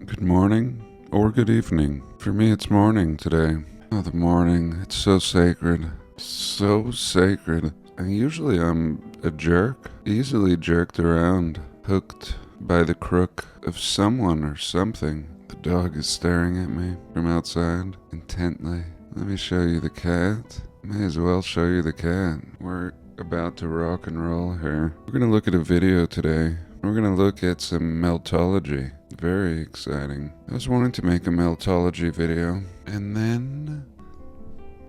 Good morning or good evening. For me, it's morning today. Oh, the morning. It's so sacred. So sacred. And usually I'm a jerk, easily jerked around, hooked by the crook of someone or something. The dog is staring at me from outside intently. Let me show you the cat. May as well show you the cat. We're about to rock and roll here. We're gonna look at a video today. We're gonna look at some meltology. Very exciting. I was wanting to make a meltology video, and then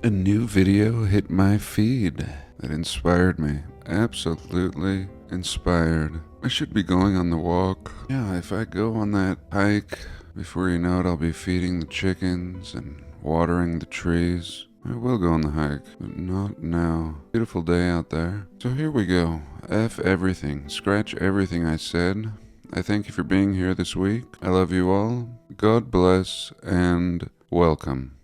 a new video hit my feed that inspired me. Absolutely inspired. I should be going on the walk. Yeah, if I go on that hike, before you know it, I'll be feeding the chickens and watering the trees. I will go on the hike, but not now. Beautiful day out there. So here we go. F everything. Scratch everything I said. I thank you for being here this week. I love you all. God bless and welcome.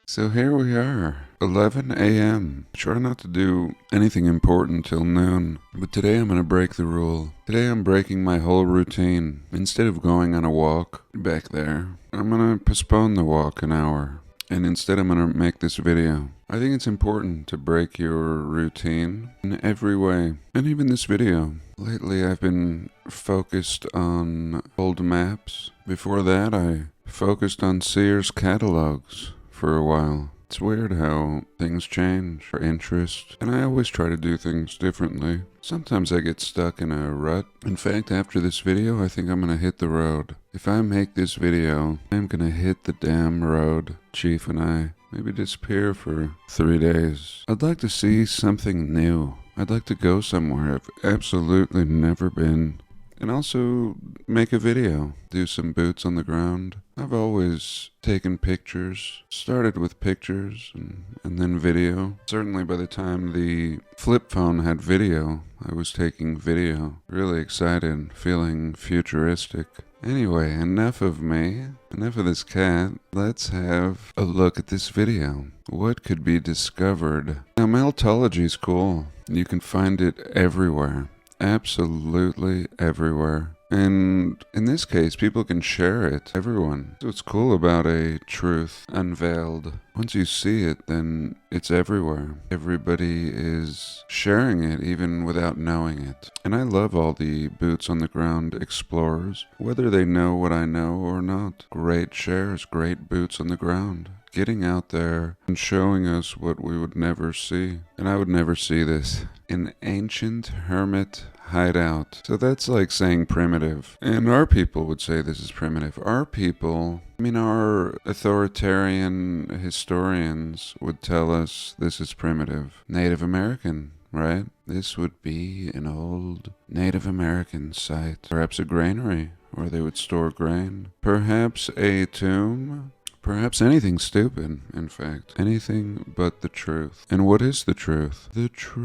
So here we are, 11 a.m. Try not to do anything important till noon, but today I'm going to break the rule. Today I'm breaking my whole routine. Instead of going on a walk back there, I'm going to postpone the walk an hour, and instead I'm going to make this video. I think it's important to break your routine in every way, and even this video. Lately I've been focused on old maps. Before that I focused on Sears catalogs for a while. It's weird how things change for interest, and I always try to do things differently. Sometimes I get stuck in a rut. In fact, after this video, I think I'm gonna hit the road. If I make this video, I'm gonna hit the damn road. Chief and I maybe disappear for 3 days. I'd like to see something new. I'd like to go somewhere I've absolutely never been. And also make a video, do some boots on the ground. I've always taken pictures, started with pictures and then video. Certainly by the time the flip phone had video, I was taking video. Really excited, feeling futuristic. Anyway, enough of me, enough of this cat. Let's have a look at this video. What could be discovered? Now, meltology is cool. You can find it everywhere. Absolutely everywhere. And in this case, people can share it. Everyone. So what's cool about a truth unveiled. Once you see it, then it's everywhere. Everybody is sharing it even without knowing it. And I love all the boots on the ground explorers, whether they know what I know or not. Great shares, great boots on the ground. Getting out there and showing us what we would never see. And I would never see this. An ancient hermit hideout. So that's like saying primitive. And our people would say this is primitive. Our people, our authoritarian historians would tell us this is primitive. Native American, right? This would be an old Native American site. Perhaps a granary where they would store grain. Perhaps a tomb. Perhaps anything stupid, in fact. Anything but the truth. And what is the truth? The truth.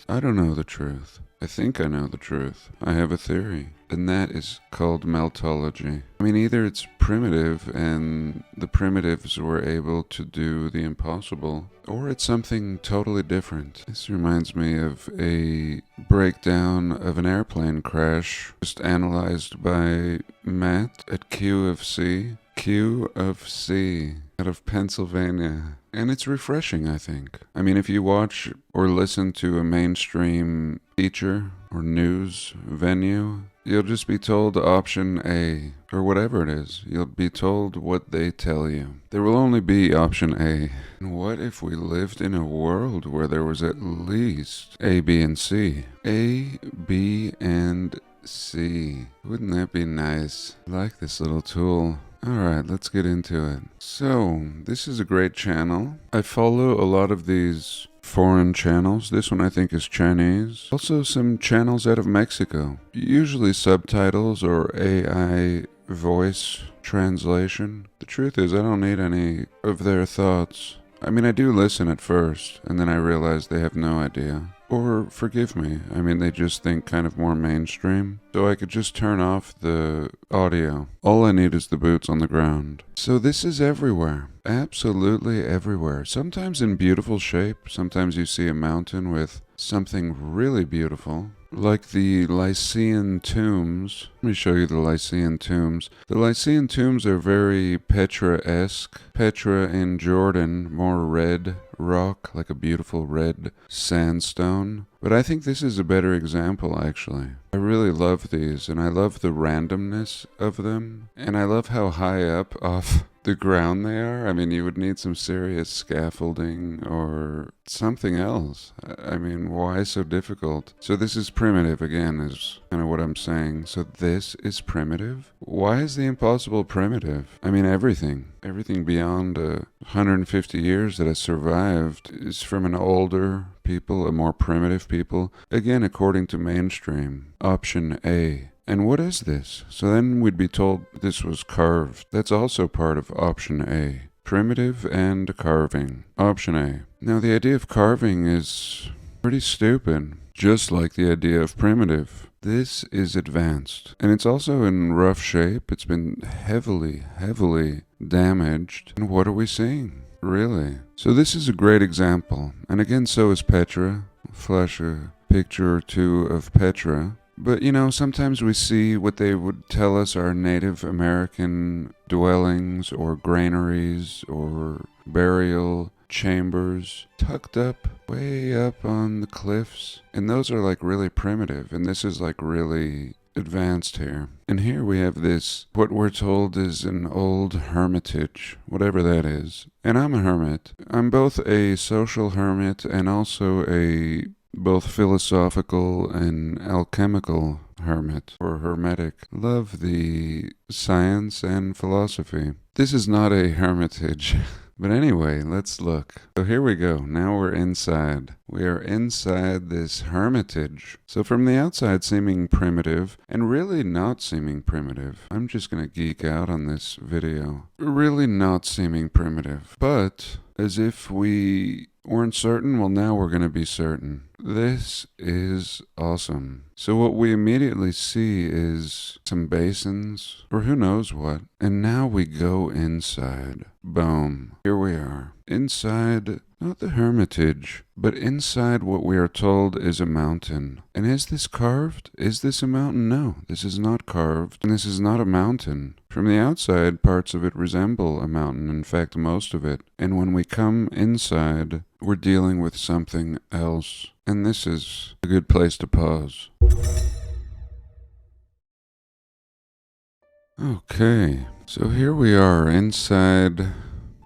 I don't know the truth. I think I know the truth. I have a theory. And that is called meltology. Either it's primitive and the primitives were able to do the impossible, or it's something totally different. This reminds me of a breakdown of an airplane crash just analyzed by Matt at QFC. QFC out of Pennsylvania. And it's refreshing, I think. If you watch or listen to a mainstream feature or news venue, you'll just be told option A, or whatever it is. You'll be told what they tell you. There will only be option A. And what if we lived in a world where there was at least A, B, and C? A, B, and C. Wouldn't that be nice? I like this little tool. Alright, let's get into it. So, this is a great channel. I follow a lot of these foreign channels. This one I think is Chinese. Also some channels out of Mexico. Usually subtitles or AI voice translation. The truth is I don't need any of their thoughts. I mean, I do listen at first, and then I realize they have no idea. Or, forgive me, I mean, they just think kind of more mainstream. So I could just turn off the audio. All I need is the boots on the ground. So this is everywhere. Absolutely everywhere. Sometimes in beautiful shape. Sometimes you see a mountain with something really beautiful. Like the Lycian tombs. Let me show you the Lycian tombs. The Lycian tombs are very Petra-esque. Petra in Jordan, more red rock, like a beautiful red sandstone. But I think this is a better example, actually. I really love these, and I love the randomness of them. And I love how high up off the ground they are. I mean, you would need some serious scaffolding or something else. I mean, why so difficult? So this is primitive, again, is kind of what I'm saying. So this is primitive? Why is the impossible primitive? I mean, everything beyond 150 years that has survived is from an older people, a more primitive people. Again, according to mainstream. Option A. And what is this? So then we'd be told this was carved. That's also part of option A. Primitive and carving. Option A. Now the idea of carving is pretty stupid. Just like the idea of primitive. This is advanced. And it's also in rough shape. It's been heavily damaged. And what are we seeing? Really? So this is a great example. And again, so is Petra. I'll flash a picture or two of Petra. But, you know, sometimes we see what they would tell us are Native American dwellings or granaries or burial chambers tucked up, way up on the cliffs. And those are like really primitive. And this is like really advanced here. And here we have this, what we're told is an old hermitage, whatever that is. And I'm a hermit. I'm both a social hermit and also a both philosophical and alchemical hermit or hermetic. Love the science and philosophy. This is not a hermitage. But anyway, let's look. So here we go. Now we're inside. We are inside this hermitage. So from the outside seeming primitive, and really not seeming primitive. I'm just gonna geek out on this video. Really not seeming primitive. But as if we weren't certain, well now we're gonna be certain. This is awesome. So what we immediately see is some basins, or who knows what. And now we go inside. Boom. Here we are. Inside, not the hermitage, but inside what we are told is a mountain. And is this carved? Is this a mountain? No, this is not carved. And this is not a mountain. From the outside, parts of it resemble a mountain. In fact, most of it. And when we come inside, we're dealing with something else. And this is a good place to pause. Okay, so here we are inside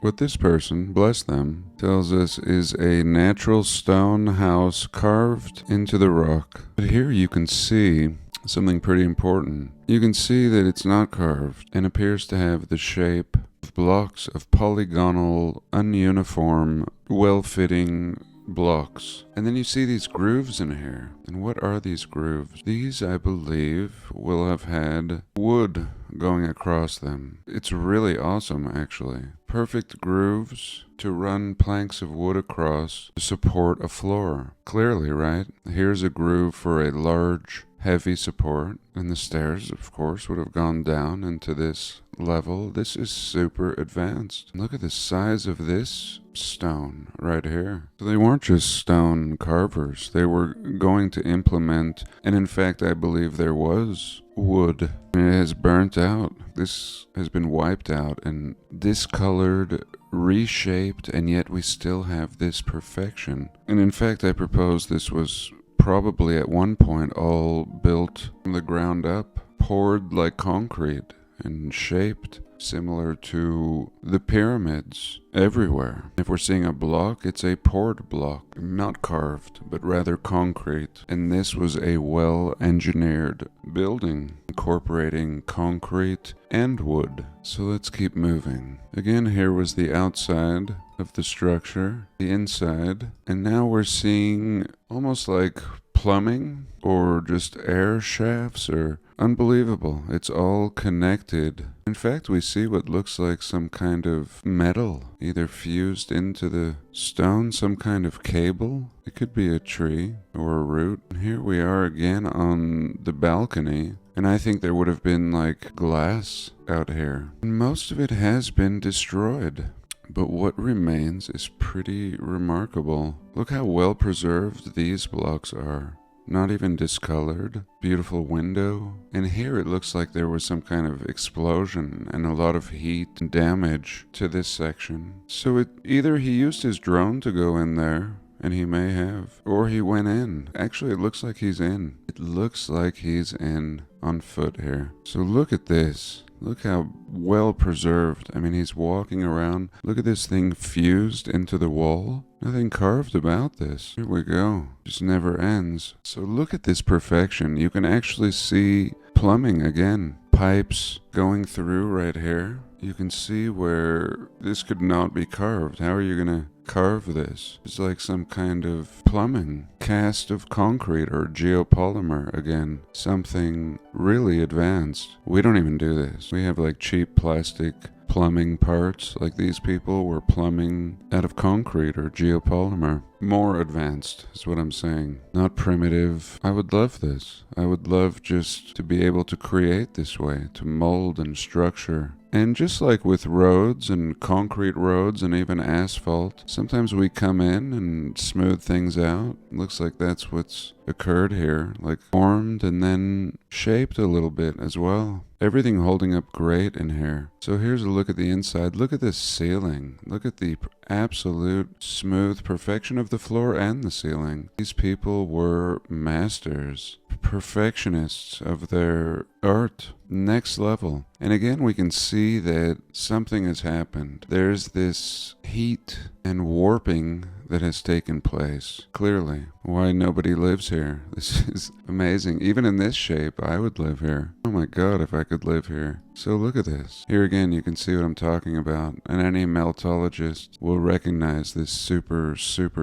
what this person, bless them, tells us is a natural stone house carved into the rock. But here you can see something pretty important. You can see that it's not carved and appears to have the shape of blocks of polygonal, ununiform, well-fitting blocks. And then you see these grooves in here. And what are these grooves? These, I believe, will have had wood going across them. It's really awesome, actually. Perfect grooves to run planks of wood across to support a floor. Clearly, right? Here's a groove for a large, heavy support. And the stairs, of course, would have gone down into this level. This is super advanced. Look at the size of this stone right here. So they weren't just stone carvers. They were going to implement, and in fact, I believe there was wood. And it has burnt out. This has been wiped out and discolored, reshaped, and yet we still have this perfection. And in fact, I propose this was probably at one point all built from the ground up, poured like concrete and shaped similar to the pyramids everywhere. If we're seeing a block, it's a poured block, not carved, but rather concrete. And this was a well-engineered building, incorporating concrete and wood. So let's keep moving. Again, here was the outside of the structure, the inside, and now we're seeing almost like plumbing or just air shafts or unbelievable. It's all connected. In fact, we see what looks like some kind of metal, either fused into the stone, some kind of cable. It could be a tree or a root. And here we are again on the balcony. And I think there would have been like glass out here. And most of it has been destroyed. But what remains is pretty remarkable. Look how well preserved these blocks are. Not even discolored. Beautiful window. And here it looks like there was some kind of explosion and a lot of heat and damage to this section. So either he used his drone to go in there, and he may have, or he went in. Actually, it looks like he's in. It looks like he's in on foot here. So look at this. Look how well preserved. I mean, he's walking around. Look at this thing fused into the wall. Nothing carved about this. Here we go. Just never ends. So look at this perfection. You can actually see plumbing again. Pipes going through right here. You can see where this could not be carved. How are you going to carve this? It's like some kind of plumbing. Cast of concrete or geopolymer again. Something really advanced. We don't even do this. We have like cheap plastic plumbing parts. Like these people were plumbing out of concrete or geopolymer. More advanced is what I'm saying. Not primitive. I would love this. I would love just to be able to create this way, to mold and structure. And just like with roads and concrete roads and even asphalt, sometimes we come in and smooth things out. Looks like that's what's occurred here, like formed and then shaped a little bit as well. Everything holding up great in here. So here's a look at the inside. Look at this ceiling. Look at the absolute smooth perfection of the floor and the ceiling. These people were masters, perfectionists of their art. Next level. And again, we can see that something has happened. There's this heat and warping that has taken place. Clearly, why nobody lives here. This is amazing. Even in this shape, I would live here. Oh my God, if I could live here. So look at this. Here again, you can see what I'm talking about. And any meltologist will recognize this super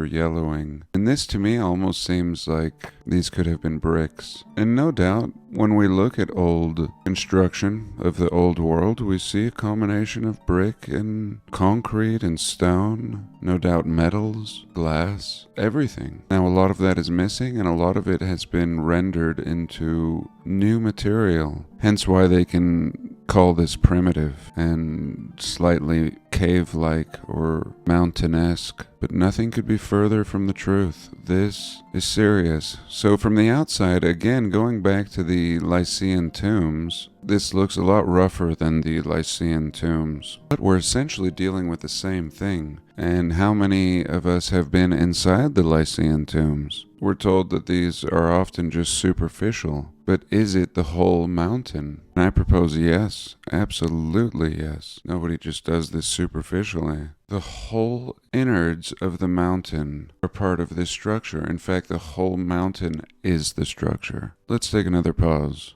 yellowing. And this to me almost seems like these could have been bricks. And no doubt, when we look at old construction of the old world, we see a combination of brick and concrete and stone, no doubt metals, glass, everything. Now a lot of that is missing and a lot of it has been rendered into new material. Hence why they can call this primitive and slightly cave-like or mountain-esque, but nothing could be further from the truth. This is serious. So from the outside, again, going back to the Lycian tombs, this looks a lot rougher than the Lycian tombs. But we're essentially dealing with the same thing. And how many of us have been inside the Lycian tombs? We're told that these are often just superficial. But is it the whole mountain? And I propose yes. Absolutely yes. Nobody just does this superficially. The whole innards of the mountain are part of this structure. In fact, the whole mountain is the structure. Let's take another pause.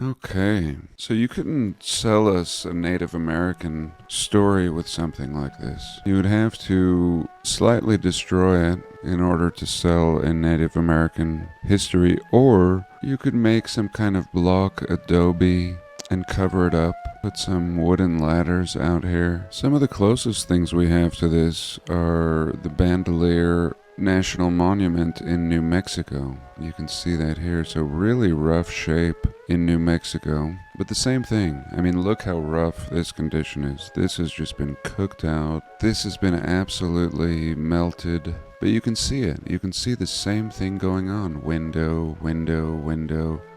Okay, so you couldn't sell us a Native American story with something like this. You would have to slightly destroy it in order to sell a Native American history, or you could make some kind of block adobe and cover it up. Put some wooden ladders out here. Some of the closest things we have to this are the Bandelier National Monument in New Mexico. You can see that here. So really rough shape in New Mexico, but the same thing. I mean, look how rough this condition is. This has just been cooked out. This has been absolutely melted, but you can see it. You can see the same thing going on. Window,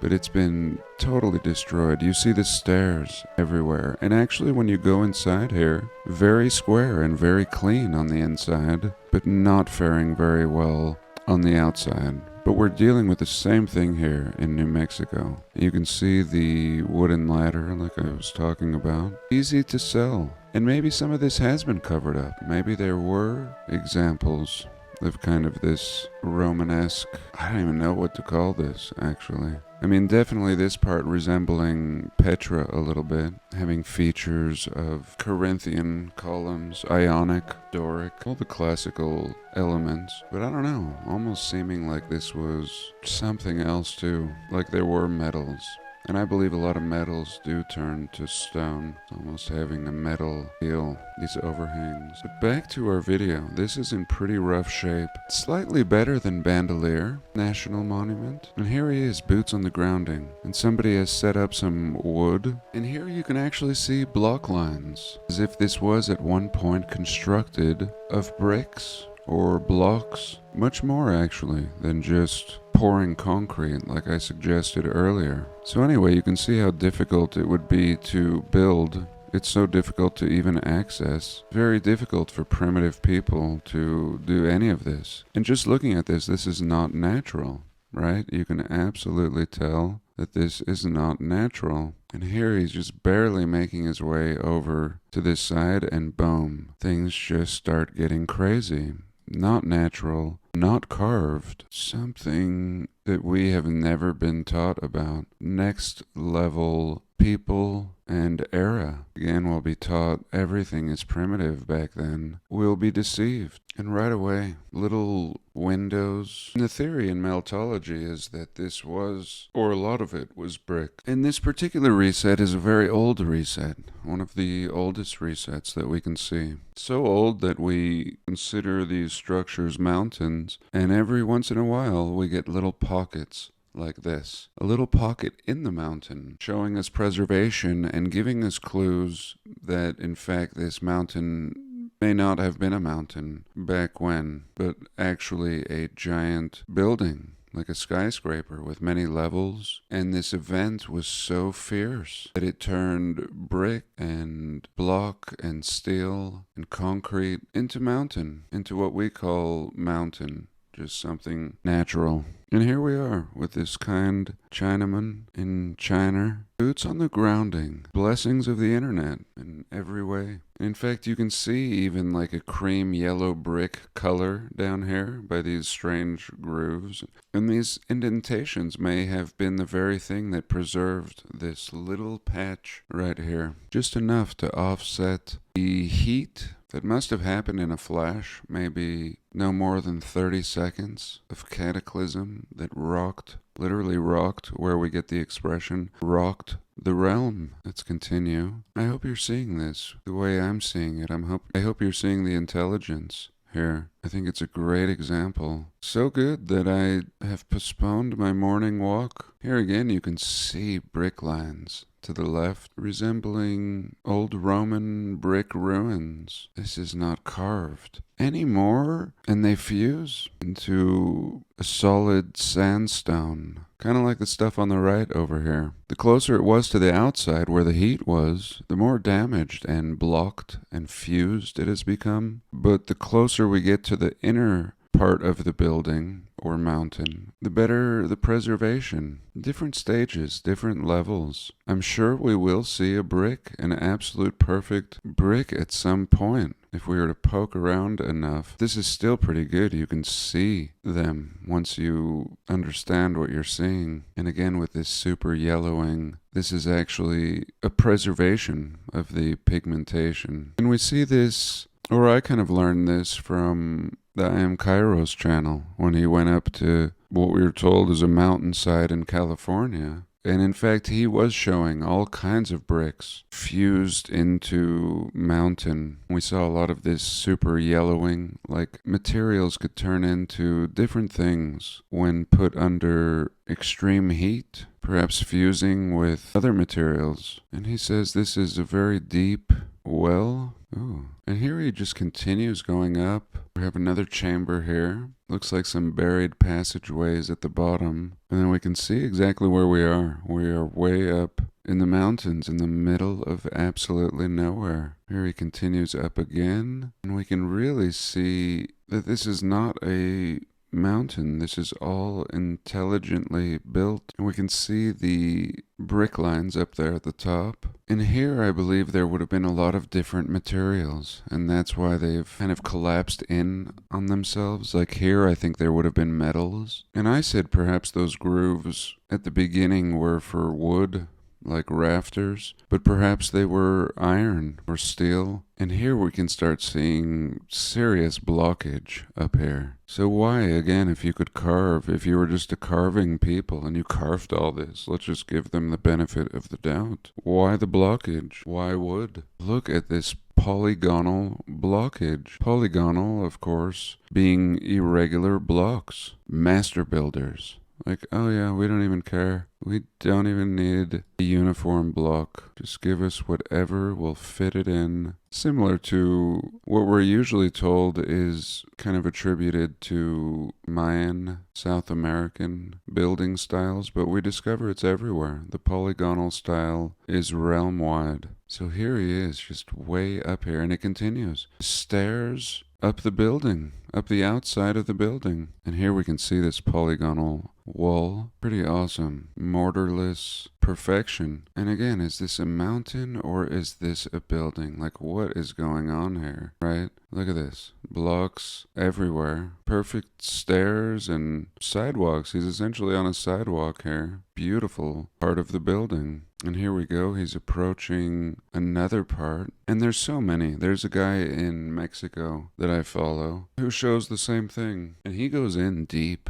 but it's been totally destroyed. You see the stairs everywhere. And actually, when you go inside here, very square and very clean on the inside, but not faring very well on the outside. But we're dealing with the same thing here in New Mexico. You can see the wooden ladder like I was talking about. Easy to sell. And maybe some of this has been covered up. Maybe there were examples of kind of this Romanesque, I don't even know what to call this actually. I mean, definitely this part resembling Petra a little bit, having features of Corinthian columns, Ionic, Doric, all the classical elements. But I don't know, almost seeming like this was something else too, like there were metals. And I believe a lot of metals do turn to stone, almost having a metal feel, these overhangs. But back to our video, this is in pretty rough shape. Slightly better than Bandelier National Monument. And here he is, boots on the grounding. And somebody has set up some wood. And here you can actually see block lines, as if this was at one point constructed of bricks or blocks. Much more actually than just pouring concrete like I suggested earlier. So anyway, you can see how difficult it would be to build. It's so difficult to even access. Very difficult for primitive people to do any of this. And just looking at this is not natural, right? You can absolutely tell that this is not natural. And here he's just barely making his way over to this side, and boom, things just start getting crazy. Not natural, not carved, something that we have never been taught about. Next level people and era. Again, we'll be taught everything is primitive back then. We'll be deceived. And right away, little windows. And the theory in meltology is that this was, or a lot of it was brick. And this particular reset is a very old reset. One of the oldest resets that we can see. So old that we consider these structures mountains, and every once in a while we get little pockets like this. A little pocket in the mountain showing us preservation and giving us clues that in fact this mountain may not have been a mountain back when, but actually a giant building, like a skyscraper with many levels. And this event was so fierce that it turned brick and block and steel and concrete into mountain, into what we call mountain, just something natural. And here we are with this kind Chinaman in China. Boots on the grounding. Blessings of the internet in every way. In fact, you can see even like a cream yellow brick color down here by these strange grooves. And these indentations may have been the very thing that preserved this little patch right here. Just enough to offset the heat that must have happened in a flash, maybe no more than 30 seconds of cataclysm that rocked, literally rocked, where we get the expression, rocked the realm. Let's continue. I hope you're seeing this the way I'm seeing it. I hope you're seeing the intelligence here. I think it's a great example. So good that I have postponed my morning walk. Here again you can see brick lines to the left, resembling old Roman brick ruins. This is not carved anymore, and they fuse into a solid sandstone, kind of like the stuff on the right over here. The closer it was to the outside where the heat was, the more damaged and blocked and fused it has become. But the closer we get to the inner part of the building or mountain, the better the preservation. Different stages, different levels. I'm sure we will see a brick, an absolute perfect brick at some point. If we were to poke around enough, this is still pretty good. You can see them once you understand what you're seeing. And again, with this super yellowing, this is actually a preservation of the pigmentation. And we see this, or I kind of learned this from the I Am Kairos channel when he went up to what we were told is a mountainside in California. And in fact, he was showing all kinds of bricks fused into mountain. We saw a lot of this super yellowing, like materials could turn into different things when put under extreme heat, perhaps fusing with other materials. And he says this is a very deep well. Ooh. And here he just continues going up. We have another chamber here. Looks like some buried passageways at the bottom. And then we can see exactly where we are. We are way up in the mountains in the middle of absolutely nowhere. Here he continues up again. And we can really see that this is not a mountain. This is all intelligently built. And we can see the brick lines up there at the top. And here I believe there would have been a lot of different materials, and that's why they've kind of collapsed in on themselves. Like here I think there would have been metals. And I said perhaps those grooves at the beginning were for wood, like rafters, but perhaps they were iron or steel. And here we can start seeing serious blockage up here. So why, again, if you could carve, if you were just a carving people and you carved all this, let's just give them the benefit of the doubt. Why the blockage? Why wood? Look at this polygonal blockage. Polygonal, of course, being irregular blocks. Master builders. Like, oh yeah, we don't even care. We don't even need a uniform block. Just give us whatever will fit it in. Similar to what we're usually told is kind of attributed to Mayan, South American building styles, but we discover it's everywhere. The polygonal style is realm-wide. So here he is, just way up here, and it continues. Stairs up the building, up the outside of the building. And here we can see this polygonal wall. Pretty awesome. Mortarless perfection. And again, is this a mountain or is this a building? Like, what is going on here, right? Look at this. Blocks everywhere. Perfect stairs and sidewalks. He's essentially on a sidewalk here. Beautiful part of the building. And here we go. He's approaching another part. And there's so many. There's a guy in Mexico that I follow who shows the same thing. And he goes in deep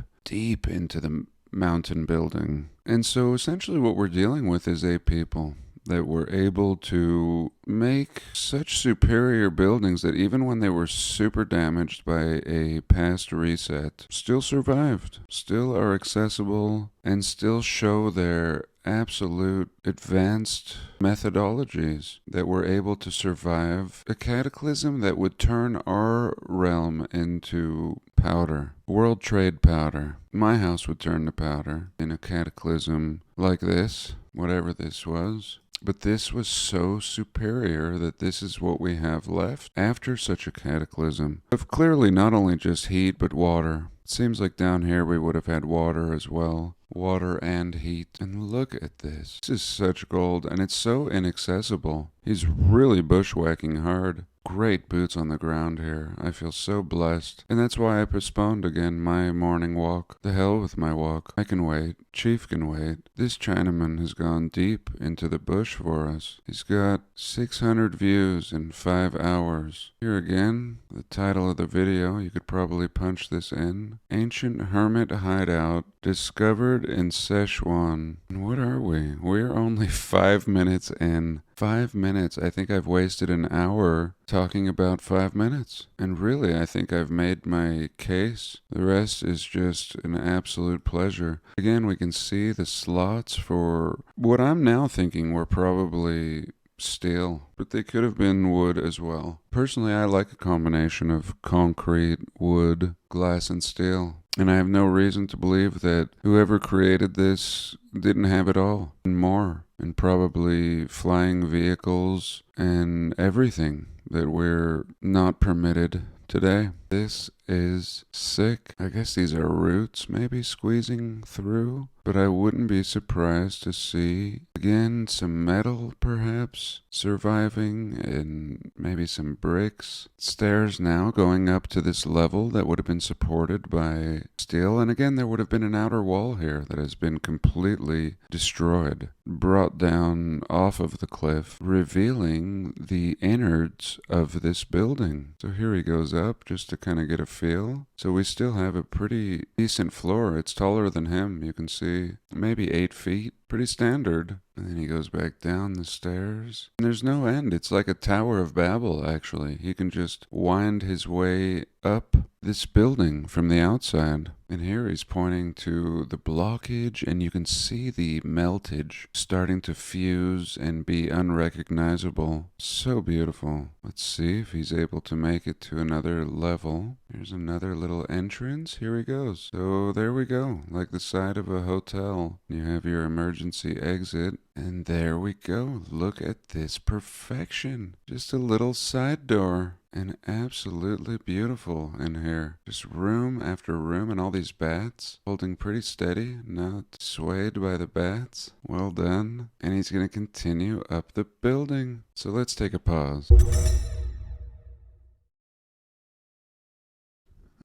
into the mountain building. And so essentially what we're dealing with is a people that were able to make such superior buildings that even when they were super damaged by a past reset, still survived, still are accessible, and still show their absolute advanced methodologies that were able to survive a cataclysm that would turn our realm into powder. World trade powder. My house would turn to powder in a cataclysm like this, whatever this was. But this was so superior that this is what we have left after such a cataclysm of clearly not only just heat but water. It seems like down here we would have had water as well. Water and heat. And look at this. This is such gold, and it's so inaccessible. He's really bushwhacking hard. Great boots on the ground here. I feel so blessed. And that's why I postponed again my morning walk. The hell with my walk. I can wait. Chief can wait. This Chinaman has gone deep into the bush for us. He's got 600 views in 5 hours. Here again, the title of the video, you could probably punch this in. Ancient Hermit Hideout discovered in Sichuan. And what are we? We're only 5 minutes in. 5 minutes. I think I've wasted an hour talking about 5 minutes. And really, I think I've made my case. The rest is just an absolute pleasure. Again, we can see the slots for what I'm now thinking were probably steel, but they could have been wood as well. Personally, I like a combination of concrete, wood, glass, and steel. And I have no reason to believe that whoever created this didn't have it all and more, and probably flying vehicles and everything that we're not permitted today. This is sick. I guess these are roots maybe squeezing through, but I wouldn't be surprised to see, again, some metal perhaps surviving and maybe some bricks. Stairs now going up to this level that would have been supported by steel, and again there would have been an outer wall here that has been completely destroyed, brought down off of the cliff, revealing the innards of this building. So here he goes up just to kind of get a feel. So we still have a pretty decent floor. It's taller than him. You can see maybe 8 feet. Pretty standard. And then he goes back down the stairs. And there's no end. It's like a Tower of Babel, actually. He can just wind his way up this building from the outside. And here he's pointing to the blockage, and you can see the meltage starting to fuse and be unrecognizable. So beautiful. Let's see if he's able to make it to another level. Here's another little entrance. Here he goes. So there we go. Like the side of a hotel. You have your emergency emergency exit. And there we go. Look at this perfection. Just a little side door. And absolutely beautiful in here. Just room after room, and all these bats holding pretty steady, not swayed by the bats. Well done. And he's going to continue up the building. So let's take a pause.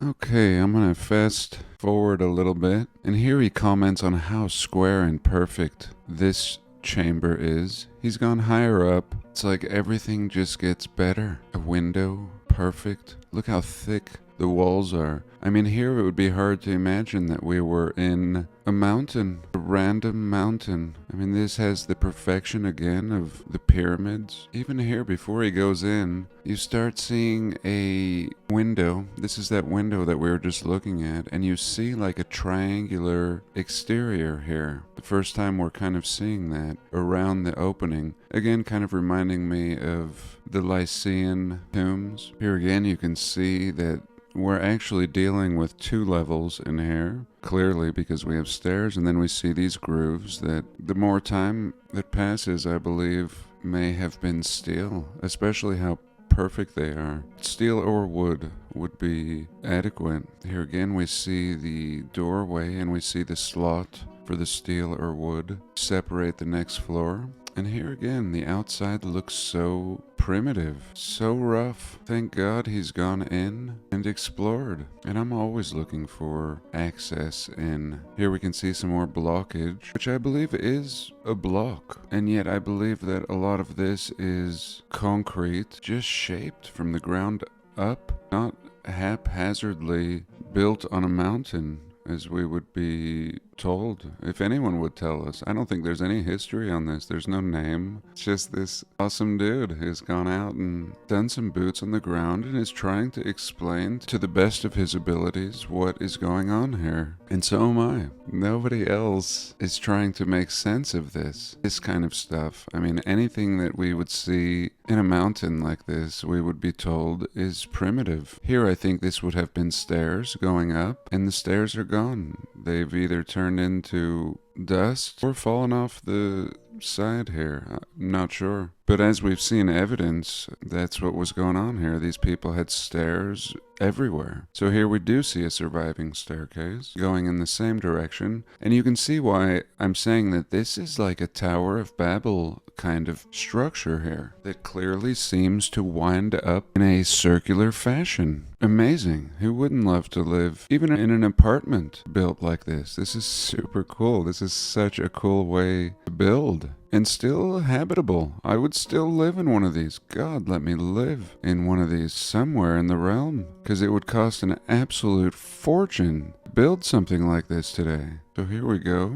Okay, I'm going to fast forward a little bit. And here he comments on how square and perfect this chamber is. He's gone higher up. It's like everything just gets better. A window, perfect. Look how thick the walls are. I mean, here it would be hard to imagine that we were in a mountain, a random mountain. I mean, this has the perfection again of the pyramids. Even here, before he goes in, you start seeing a window. This is that window that we were just looking at, and you see like a triangular exterior here. The first time we're kind of seeing that around the opening. Again, kind of reminding me of the Lycian tombs. Here again, you can see that we're actually dealing with 2 levels in here, clearly because we have stairs, and then we see these grooves that the more time that passes, I believe, may have been steel, especially how perfect they are. Steel or wood would be adequate. Here again, we see the doorway and we see the slot for the steel or wood separate the next floor. And here again, the outside looks so primitive, so rough. Thank God he's gone in and explored. And I'm always looking for access in. Here we can see some more blockage, which I believe is a block. And yet I believe that a lot of this is concrete, just shaped from the ground up, not haphazardly built on a mountain, as we would be told, if anyone would tell us. I don't think there's any history on this. There's no name. It's just this awesome dude who's gone out and done some boots on the ground and is trying to explain to the best of his abilities what is going on here. And so am I. Nobody else is trying to make sense of this kind of stuff. I mean, anything that we would see in a mountain like this, we would be told is primitive. Here, I think this would have been stairs going up, and the stairs are gone. They've either turned into dust or fallen off the side here. I'm not sure. But as we've seen evidence, that's what was going on here. These people had stairs everywhere. So here we do see a surviving staircase going in the same direction. And you can see why I'm saying that this is like a Tower of Babel kind of structure here that clearly seems to wind up in a circular fashion. Amazing. Who wouldn't love to live even in an apartment built like this? This is super cool. This is such a cool way to build. And still habitable. I would still live in one of these. God, let me live in one of these somewhere in the realm. Because it would cost an absolute fortune to build something like this today. So here we go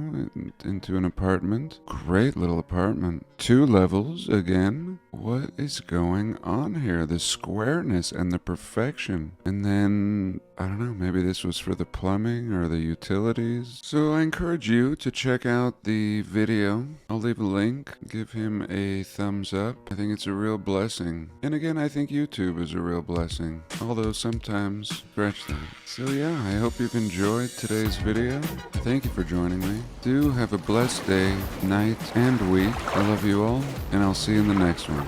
into an apartment. Great little apartment. 2 levels again. What is going on here? The squareness and the perfection. And then, I don't know, maybe this was for the plumbing or the utilities. So I encourage you to check out the video. I'll leave a link. Give him a thumbs up. I think it's a real blessing. And again, I think YouTube is a real blessing. Although sometimes, scratch that. So yeah, I hope you've enjoyed today's video. Thank you for joining me. Do have a blessed day, night, and week. I love you all, and I'll see you in the next one.